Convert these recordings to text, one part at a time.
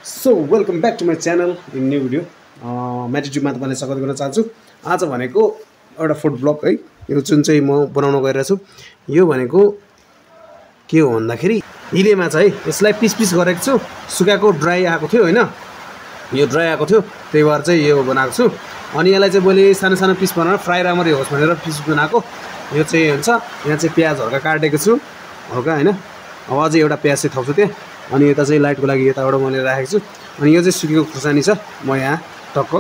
So welcome back to my channel in new video म्याटिट्युबमा तपाईँलाई स्वागत गर्न चाहन्छु। आज भनेको एउटा फुड ब्लग है, यो जुन चाहिँ म बनाउन गइरहेको छु। यो भनेको के हो भन्दाखेरि हिले माछा है। यसलाई पिस पिस गरेको छु, सुकाएको ड्राई आएको थियो होइन, यो ड्राई आएको थियो, त्यही भएर चाहिँ यो बनाएको छु। अनि यसलाई चाहिँ मैले सानो सानो पिस बनाएर फ्राई राम्ररी होस् भनेर पिस बनाएको। यो चाहिँ हुन्छ, यहाँ चाहिँ प्याज हल्का काटेको छु हल्का होइन। अब अझै एउटा प्याज चाहिँ थप्छु त्यहाँ। अनि यता चाहिँ लाइटको लागि यताबाट मैले राखेको छु। अनि यो चाहिँ सुकेको खुर्सानी छ, म यहाँ टक्क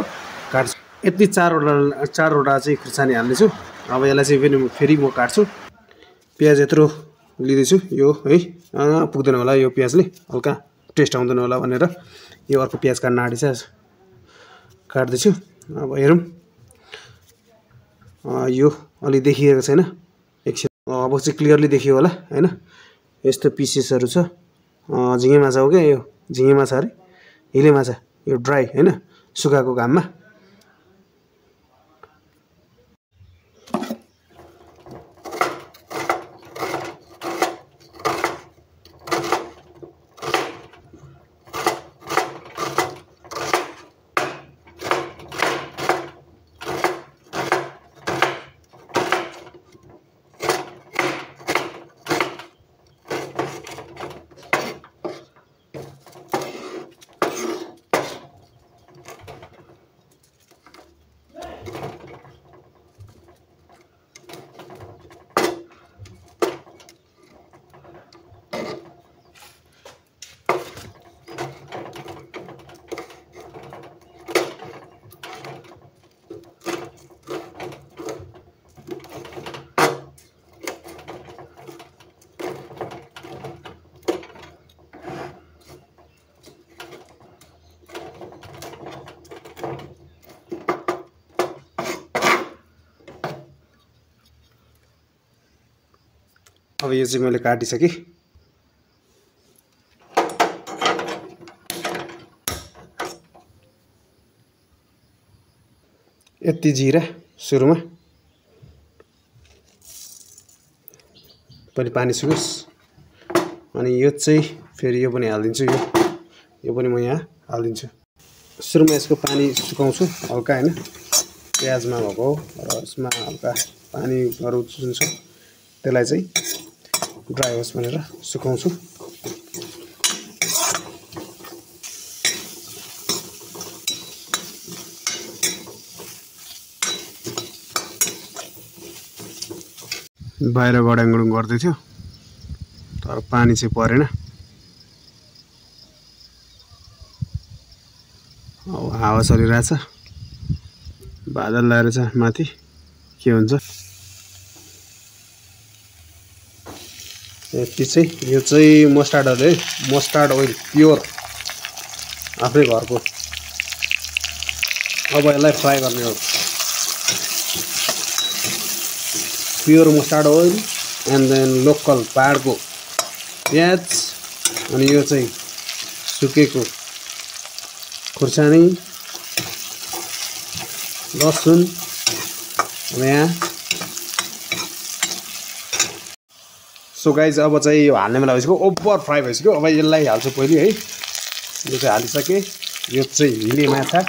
काट्छु। यति चारवटा चाहिँ खुर्सानी हाल्नेछु। अब यसलाई चाहिँ फेरि म काट्छु। प्याज यत्रो लिँदैछु यो है, पुग्दैन होला यो प्याजले, हल्का टेस्ट आउँदैन होला भनेर यो अर्को प्याज काट्न आँटेछ काट्दैछु। अब हेरौँ, यो अलि देखिएको छैन, एकछिन अब चाहिँ क्लियरली देखियो होला होइन। यस्तो पिसेसहरू छ, झिँगे माछा हो क्या यो, झिँगे माछा अरे हिले माछा, यो ड्राई होइन, सुकाएको घाममा। अब यो चाहिँ मैले काटिसकेँ। यति जिरा सुरुमा, पनि पानी सुकोस्। अनि यो चाहिँ फेरि यो पनि हालिदिन्छु, यो पनि म यहाँ हालिदिन्छु। सुरुमा यसको पानी सुकाउँछु हल्का होइन, प्याजमा भएको र यसमा हल्का पानीहरू जुन छ त्यसलाई चाहिँ ड्राई होस् भनेर सुकाउँछु। बाहिर गडाङगुडुङ गर्दै थियो तर पानी चाहिँ परेन। अब हावा चलिरहेछ, बादल लागेर छ माथि, के हुन्छ। यति चाहिँ यो चाहिँ मस्टार्ड ओइल है, मस्टार्ड ओइल प्योर आफ्नै घरको। अब यसलाई फ्राई गर्ने हो, pure mustard oil and then local पाहाडको प्याज। अनि यो चाहिँ सुकेको खुर्सानी, लसुन यहाँ। सो गाइज अब चाहिँ यो हाल्ने बेला भइसक्यो, ओभर फ्राई भइसक्यो। अब यसलाई हाल्छु पहिले है, यो चाहिँ हालिसकेँ। यो चाहिँ हिले माछा,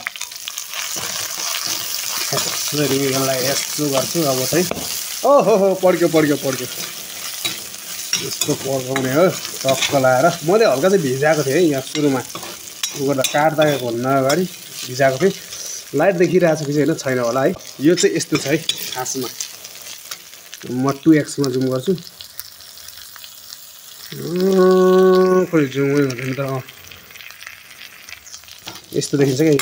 यसलाई यस्तो गर्छु। अब चाहिँ ओहो पड्क्यो यस्तो पड्काउने हो टक्क लाएर। मैले हल्का चाहिँ भिजाएको थिएँ है, यहाँ सुरुमा उ गर्दा काट्दाको भन्दा अगाडि भिजाएको थिएँ। लाइट देखिरहेको छ कि होइन, छैन होला है। यो चाहिँ यस्तो छ है खासमा, म 2x मा जुम गर्छु। खोइ जुमै हुँदैन त, यस्तो देखिन्छ क्या।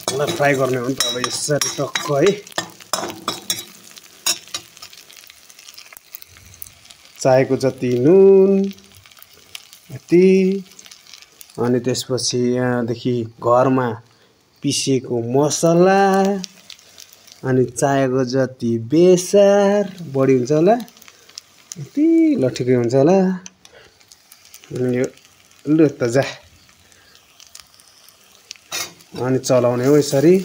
मलाई फ्राई गर्ने हो नि त। अब यसरी टक्क है, चाहेको जति नुन यति, अनि त्यसपछि यहाँदेखि घरमा पिसेको मसला, अनि चाहेको जति बेसार, बढी हुन्छ होला यति, ल ठिकै हुन्छ होला। अनि यो लु त जा, अनि चलाउने हो यसरी।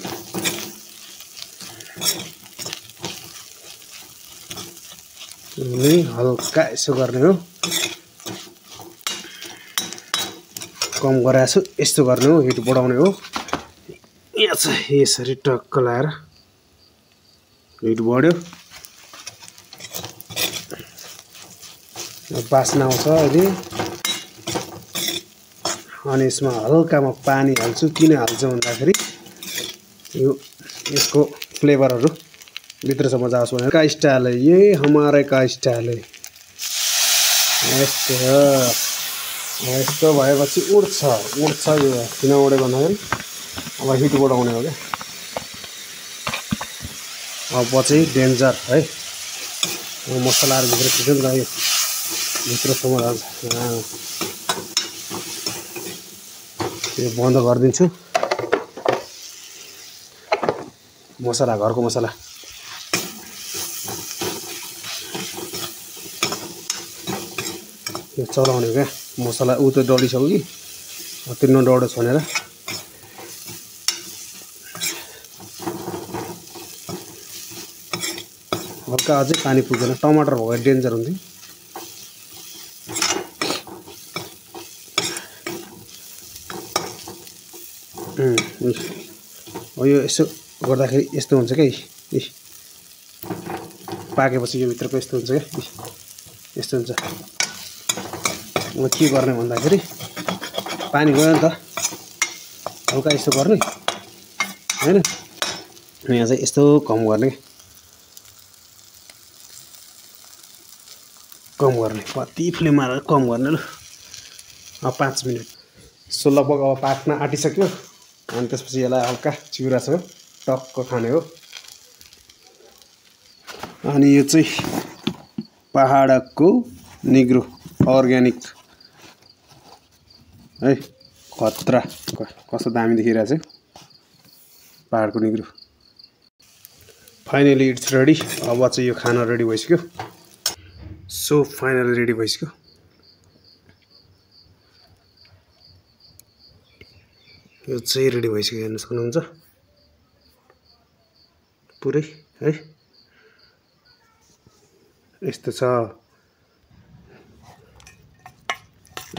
हल्का यसो गर्ने हो। कम गराएको छु यस्तो गर्ने हो हिट बढाउने हो यहाँ चाहिँ यसरी टक्क लाएर हिट बढ्यो बास्ना आउँछ अहिले अनि यसमा हल्का म पानी हाल्छु किन हाल्छु भन्दाखेरि यो यसको फ्लेभरहरु भित्रसम्म जाओस् भनेर का स्टाइल है ये हमारे का स्टाइल है यस्तो भएपछि उड्छ यो किन उड्यो भन्दाखेरि अब हिट बढाउने हो क्या अब पछि डेन्जर है मसलाहरु भित्र छिटो जायो भित्रसम्म जान्छ यो बन्द गरिदिन्छु मसला घरको मसला यो चलाउने क्या मसला उ त डढिसक्यो कि त्यो नडढोस् भनेर हल्का अझै पानी पुग्दैन टमाटर भए डेन्जर हुन्थ्यो यो यसो गर्दाखेरि यस्तो हुन्छ के पाकेपछि यो भित्रको यस्तो हुन्छ के यस्तो हुन्छ म के गर्ने भन्दाखेरि पानी गयो नि त हल्का यस्तो गर्ने हैन यहाँ चाहिँ यस्तो कम गर्ने कति फ्लेम हालेर कम गर्ने ल अब 5 मिनेट सो लगभग अब पाक्न आँटिसक्यो अनि त्यसपछि यसलाई हल्का चिउरासँग टक्क खाने हो अनि यो चाहिँ पहाडको निग्रो अर्ग्यानिक है खतरा कस्तो दामी देखिरहेछ पहाडको निग्रो फाइनली इट्स रेडी अब चाहिँ यो खाना रेडी भइसक्यो सो फाइनली रेडी भइसक्यो यो चाहिँ रेडी भइसक्यो हेर्न सक्नुहुन्छ पुरै है यस्तो छ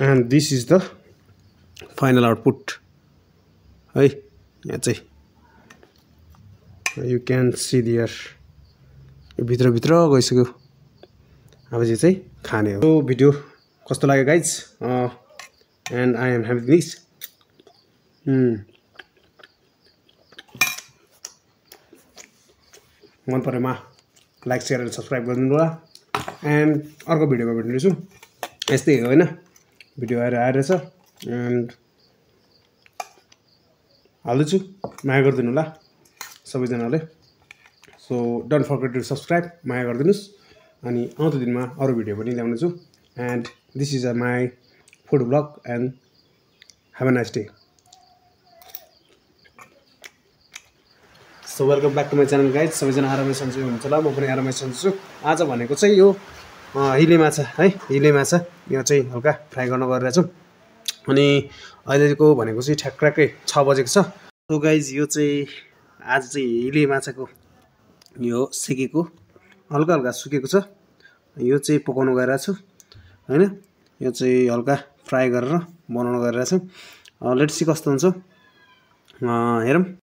and this is the final output है यहाँ चाहिँ you can see there यो भित्र गइसक्यो अब चाहिँ खाने हो भिडियो कस्तो लाग्यो guys and I am having this मन परेमा लाइक शेयर एन्ड सब्स्क्राइब गरिदिनु होला एन्ड अर्को भिडियोमा भेट्नेछु यस्तै हो हैन भिडियो आइरहेछ एन्ड हाल्दैछु माया गरिदिनु होला सबैजनाले so don't forget to subscribe माया गरिदिनुस् अनि आउँदो दिनमा अरु भिडियो पनि ल्याउने छु and this is my food blog and have a nice day so welcome back to my channel guys सबैजना आरामै सन्चै हुनुहुन्छ होला म पनि आरामै सन्चै छु आज भनेको चाहिँ यो हिले माछा है हिले माछा यो चाहिँ हल्का फ्राई गर्न गरिरहेको छु अनि अहिलेको भनेको चाहिँ ठ्याक्कै 6 बजेको छ सो गाइज यो चाहिँ आज चाहिँ हिले माछाको यो सेकेको हल्का हल्का सुकेको छ यो चाहिँ पकाउन गइरहेको छु हैन यो चाहिँ हल्का फ्राई गरेर बनाउन गइरहेको छु लेट्स सी कस्तो हुन्छ हेरौँ